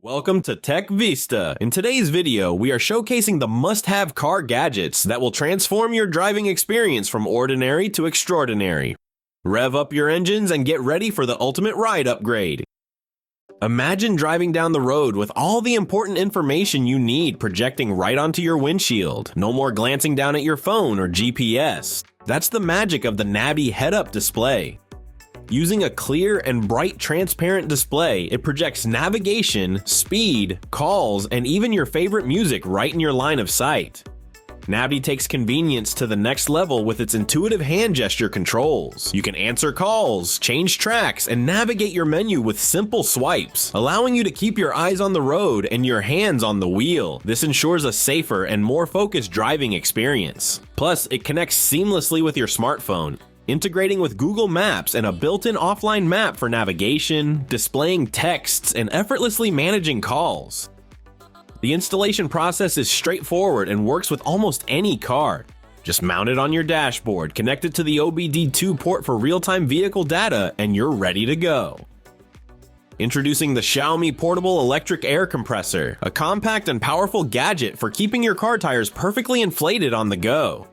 Welcome to Tech Vista. In today's video, we are showcasing the must-have car gadgets that will transform your driving experience from ordinary to extraordinary. Rev up your engines and get ready for the ultimate ride upgrade. Imagine driving down the road with all the important information you need projecting right onto your windshield. No more glancing down at your phone or GPS. That's the magic of the Navdy head-up display. Using a clear and bright transparent display, it projects navigation, speed, calls, and even your favorite music right in your line of sight. Navdy takes convenience to the next level with its intuitive hand gesture controls. You can answer calls, change tracks, and navigate your menu with simple swipes, allowing you to keep your eyes on the road and your hands on the wheel. This ensures a safer and more focused driving experience. Plus, it connects seamlessly with your smartphone, integrating with Google Maps and a built-in offline map for navigation, displaying texts, and effortlessly managing calls. The installation process is straightforward and works with almost any car. Just mount it on your dashboard, connect it to the OBD2 port for real-time vehicle data, and you're ready to go. Introducing the XIAOMI Portable Electric Air Compressor, a compact and powerful gadget for keeping your car tires perfectly inflated on the go.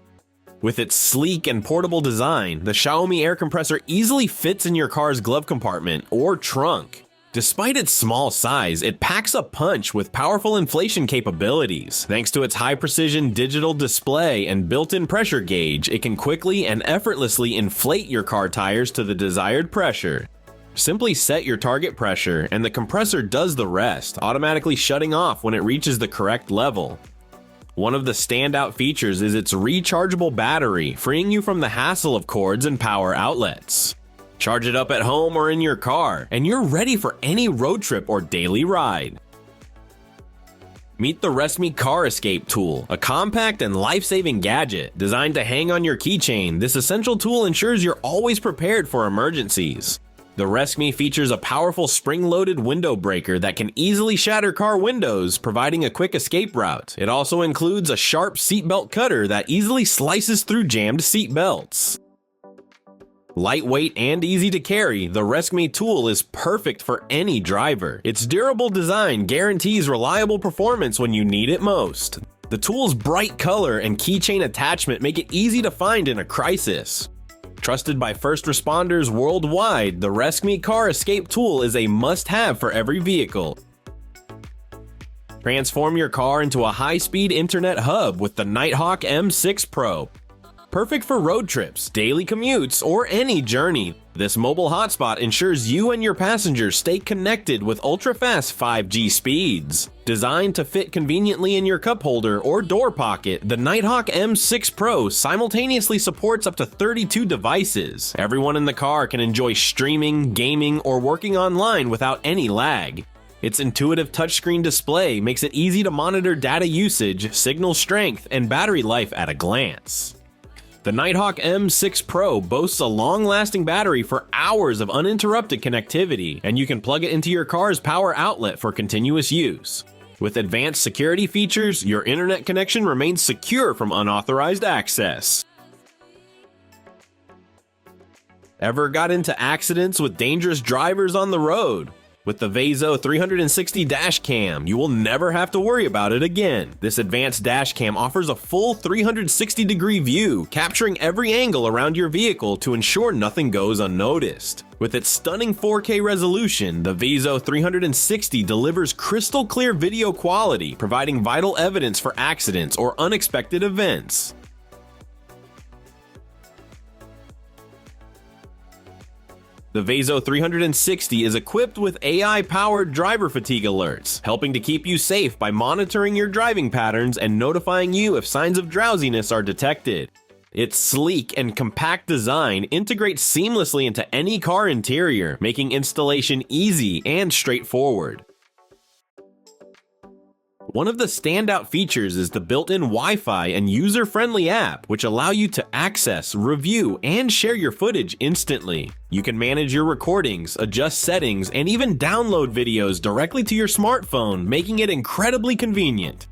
With its sleek and portable design, the XIAOMI air compressor easily fits in your car's glove compartment or trunk. Despite its small size, it packs a punch with powerful inflation capabilities. Thanks to its high-precision digital display and built-in pressure gauge, it can quickly and effortlessly inflate your car tires to the desired pressure. Simply set your target pressure, and the compressor does the rest, automatically shutting off when it reaches the correct level. One of the standout features is its rechargeable battery, freeing you from the hassle of cords and power outlets. Charge it up at home or in your car, and you're ready for any road trip or daily ride. Meet the Resqme Car Escape tool, a compact and life-saving gadget. Designed to hang on your keychain, this essential tool ensures you're always prepared for emergencies. The Resqme features a powerful spring-loaded window breaker that can easily shatter car windows, providing a quick escape route. It also includes a sharp seatbelt cutter that easily slices through jammed seatbelts. Lightweight and easy to carry, the Resqme tool is perfect for any driver. Its durable design guarantees reliable performance when you need it most. The tool's bright color and keychain attachment make it easy to find in a crisis. Trusted by first responders worldwide, the Resqme Car Escape tool is a must-have for every vehicle. Transform your car into a high-speed internet hub with the Nighthawk M6 Pro. Perfect for road trips, daily commutes, or any journey. This mobile hotspot ensures you and your passengers stay connected with ultra-fast 5G speeds. Designed to fit conveniently in your cup holder or door pocket, the Nighthawk M6 Pro simultaneously supports up to 32 devices. Everyone in the car can enjoy streaming, gaming, or working online without any lag. Its intuitive touchscreen display makes it easy to monitor data usage, signal strength, and battery life at a glance. The Nighthawk M6 Pro boasts a long-lasting battery for hours of uninterrupted connectivity, and you can plug it into your car's power outlet for continuous use. With advanced security features, your internet connection remains secure from unauthorized access. Ever got into accidents with dangerous drivers on the road? With the VEZO 360 dash cam, you will never have to worry about it again. This advanced dash cam offers a full 360-degree view, capturing every angle around your vehicle to ensure nothing goes unnoticed. With its stunning 4K resolution, the VEZO 360 delivers crystal clear video quality, providing vital evidence for accidents or unexpected events. The VEZO 360 is equipped with AI-powered driver fatigue alerts, helping to keep you safe by monitoring your driving patterns and notifying you if signs of drowsiness are detected. Its sleek and compact design integrates seamlessly into any car interior, making installation easy and straightforward. One of the standout features is the built-in Wi-Fi and user-friendly app, which allow you to access, review, and share your footage instantly. You can manage your recordings, adjust settings, and even download videos directly to your smartphone, making it incredibly convenient.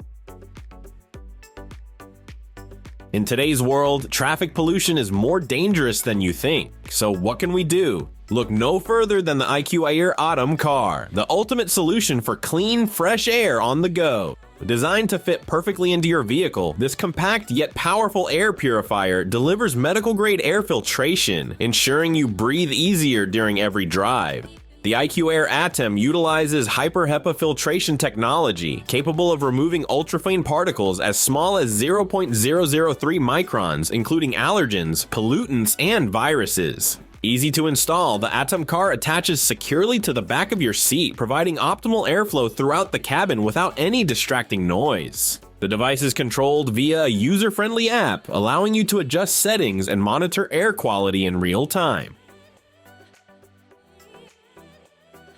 In today's world, traffic pollution is more dangerous than you think. So what can we do? Look no further than the IQAir Atem Car, the ultimate solution for clean, fresh air on the go. Designed to fit perfectly into your vehicle, this compact yet powerful air purifier delivers medical-grade air filtration, ensuring you breathe easier during every drive. The IQAir Atem utilizes hyper-HEPA filtration technology, capable of removing ultrafine particles as small as 0.003 microns, including allergens, pollutants, and viruses. Easy to install, the Atem Car attaches securely to the back of your seat, providing optimal airflow throughout the cabin without any distracting noise. The device is controlled via a user-friendly app, allowing you to adjust settings and monitor air quality in real time.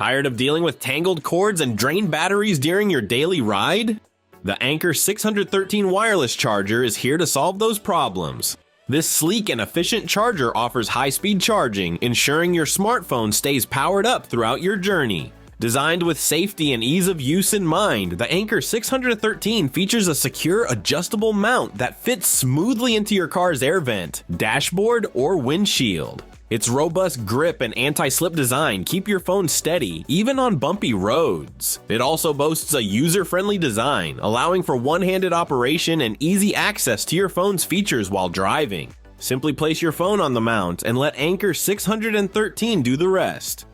Tired of dealing with tangled cords and drained batteries during your daily ride? The Anker 613 wireless charger is here to solve those problems. This sleek and efficient charger offers high-speed charging, ensuring your smartphone stays powered up throughout your journey. Designed with safety and ease of use in mind, the Anker 613 features a secure adjustable mount that fits smoothly into your car's air vent, dashboard, or windshield. Its robust grip and anti-slip design keep your phone steady, even on bumpy roads. It also boasts a user-friendly design, allowing for one-handed operation and easy access to your phone's features while driving. Simply place your phone on the mount and let Anker 613 do the rest.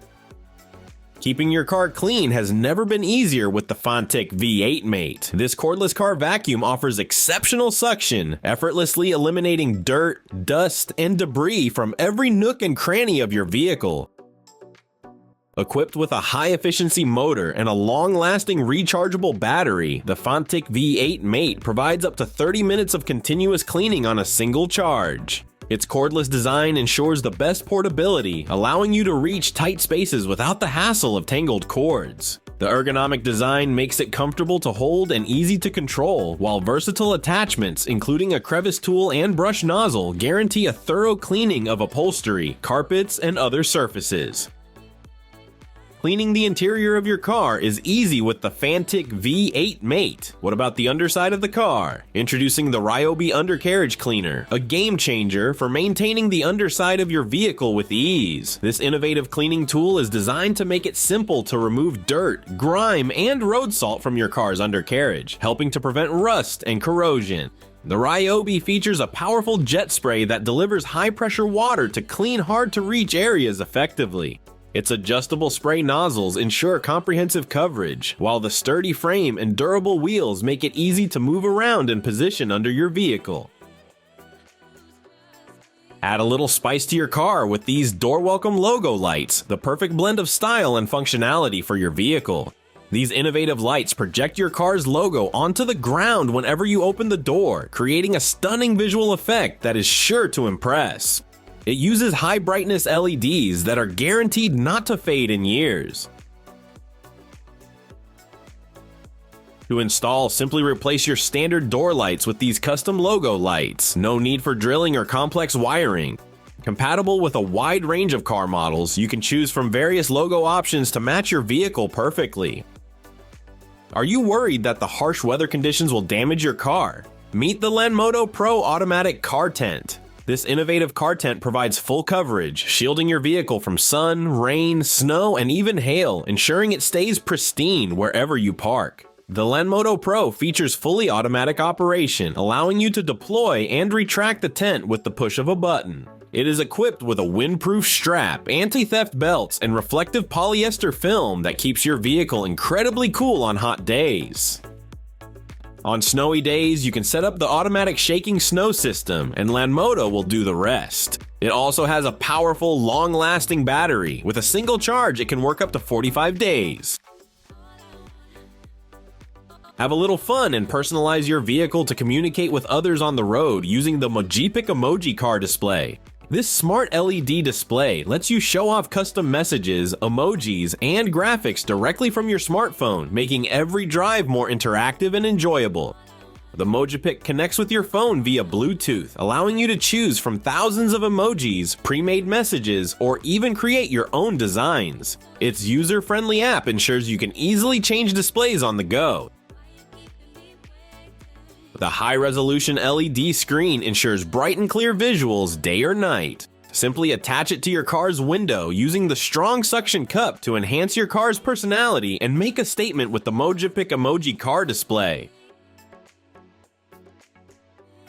Keeping your car clean has never been easier with the Fanttik V8 Mate. This cordless car vacuum offers exceptional suction, effortlessly eliminating dirt, dust, and debris from every nook and cranny of your vehicle. Equipped with a high-efficiency motor and a long-lasting rechargeable battery, the Fanttik V8 Mate provides up to 30 minutes of continuous cleaning on a single charge. Its cordless design ensures the best portability, allowing you to reach tight spaces without the hassle of tangled cords. The ergonomic design makes it comfortable to hold and easy to control, while versatile attachments, including a crevice tool and brush nozzle, guarantee a thorough cleaning of upholstery, carpets, and other surfaces. Cleaning the interior of your car is easy with the Fanttik V8 Mate. What about the underside of the car? Introducing the Ryobi Undercarriage Cleaner, a game changer for maintaining the underside of your vehicle with ease. This innovative cleaning tool is designed to make it simple to remove dirt, grime, and road salt from your car's undercarriage, helping to prevent rust and corrosion. The Ryobi features a powerful jet spray that delivers high-pressure water to clean hard-to-reach areas effectively. Its adjustable spray nozzles ensure comprehensive coverage, while the sturdy frame and durable wheels make it easy to move around and position under your vehicle. Add a little spice to your car with these door welcome logo lights, the perfect blend of style and functionality for your vehicle. These innovative lights project your car's logo onto the ground whenever you open the door, creating a stunning visual effect that is sure to impress. It uses high brightness LEDs that are guaranteed not to fade in years. To install, simply replace your standard door lights with these custom logo lights. No need for drilling or complex wiring. Compatible with a wide range of car models, you can choose from various logo options to match your vehicle perfectly. Are you worried that the harsh weather conditions will damage your car? Meet the Lanmodo Pro automatic car tent. This innovative car tent provides full coverage, shielding your vehicle from sun, rain, snow, and even hail, ensuring it stays pristine wherever you park. The Lanmodo Pro features fully automatic operation, allowing you to deploy and retract the tent with the push of a button. It is equipped with a windproof strap, anti-theft belts, and reflective polyester film that keeps your vehicle incredibly cool on hot days. On snowy days, you can set up the automatic shaking snow system, and Lanmodo will do the rest. It also has a powerful, long-lasting battery. With a single charge, it can work up to 45 days. Have a little fun and personalize your vehicle to communicate with others on the road using the Mojipic Car Display. This smart LED display lets you show off custom messages, emojis, and graphics directly from your smartphone, making every drive more interactive and enjoyable. The Mojipic connects with your phone via Bluetooth, allowing you to choose from thousands of emojis, pre-made messages, or even create your own designs. Its user-friendly app ensures you can easily change displays on the go. The high-resolution LED screen ensures bright and clear visuals day or night. Simply attach it to your car's window using the strong suction cup to enhance your car's personality and make a statement with the Mojipic Car Display.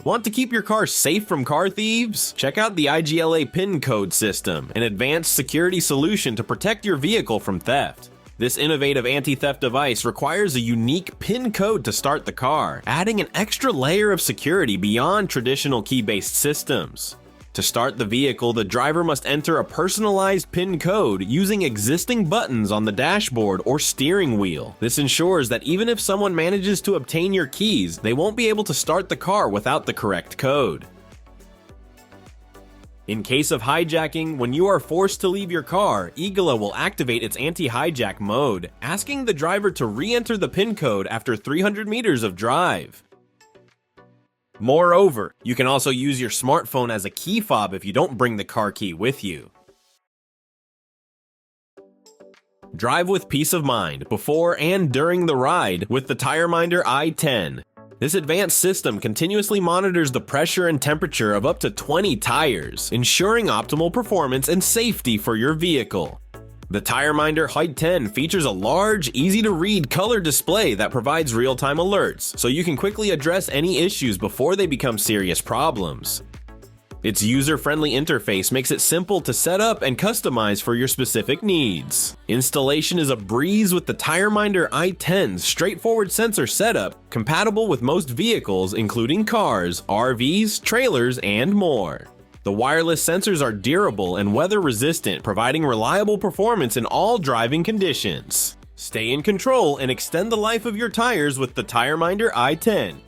Want to keep your car safe from car thieves? Check out the IGLA PIN code system, an advanced security solution to protect your vehicle from theft. This innovative anti-theft device requires a unique PIN code to start the car, adding an extra layer of security beyond traditional key-based systems. To start the vehicle, the driver must enter a personalized PIN code using existing buttons on the dashboard or steering wheel. This ensures that even if someone manages to obtain your keys, they won't be able to start the car without the correct code. In case of hijacking, when you are forced to leave your car, IGLA will activate its anti-hijack mode, asking the driver to re-enter the PIN code after 300 meters of drive. Moreover, you can also use your smartphone as a key fob if you don't bring the car key with you. Drive with peace of mind before and during the ride with the TireMinder i10. This advanced system continuously monitors the pressure and temperature of up to 20 tires, ensuring optimal performance and safety for your vehicle. The TireMinder i10 features a large, easy-to-read color display that provides real-time alerts, so you can quickly address any issues before they become serious problems. Its user-friendly interface makes it simple to set up and customize for your specific needs. Installation is a breeze with the TireMinder i10's straightforward sensor setup, compatible with most vehicles including cars, RVs, trailers, and more. The wireless sensors are durable and weather-resistant, providing reliable performance in all driving conditions. Stay in control and extend the life of your tires with the TireMinder i10.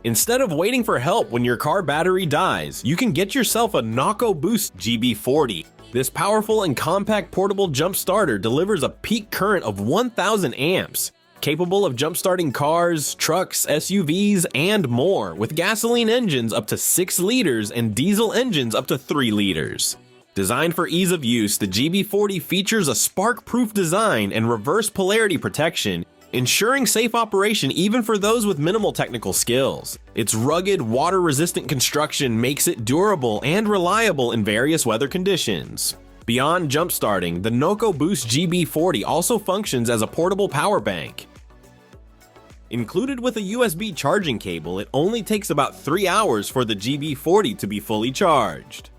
Instead of waiting for help when your car battery dies, you can get yourself a NOCO Boost GB40. This powerful and compact portable jump starter delivers a peak current of 1000 amps, capable of jump-starting cars, trucks, SUVs, and more, with gasoline engines up to 6 liters and diesel engines up to 3 liters. Designed for ease of use, the GB40 features a spark-proof design and reverse polarity protection, ensuring safe operation even for those with minimal technical skills. Its rugged, water-resistant construction makes it durable and reliable in various weather conditions. Beyond jump-starting, the NOCO Boost GB40 also functions as a portable power bank. Included with a USB charging cable, it only takes about 3 hours for the GB40 to be fully charged.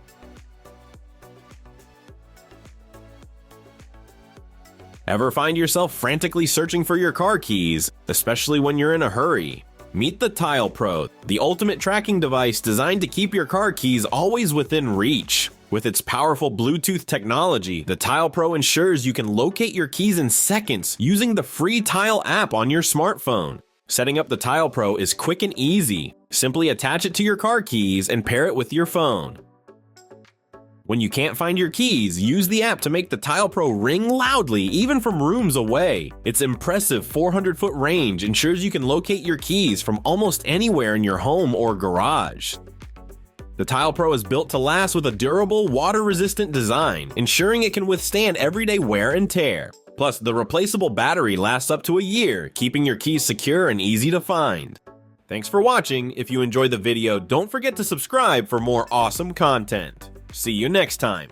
Ever find yourself frantically searching for your car keys, especially when you're in a hurry? Meet the Tile Pro, the ultimate tracking device designed to keep your car keys always within reach. With its powerful Bluetooth technology, the Tile Pro ensures you can locate your keys in seconds using the free Tile app on your smartphone. Setting up the Tile Pro is quick and easy. Simply attach it to your car keys and pair it with your phone. When you can't find your keys, use the app to make the Tile Pro ring loudly even from rooms away. Its impressive 400-foot range ensures you can locate your keys from almost anywhere in your home or garage. The Tile Pro is built to last with a durable, water-resistant design, ensuring it can withstand everyday wear and tear. Plus, the replaceable battery lasts up to a year, keeping your keys secure and easy to find. Thanks for watching. If you enjoyed the video, don't forget to subscribe for more awesome content. See you next time.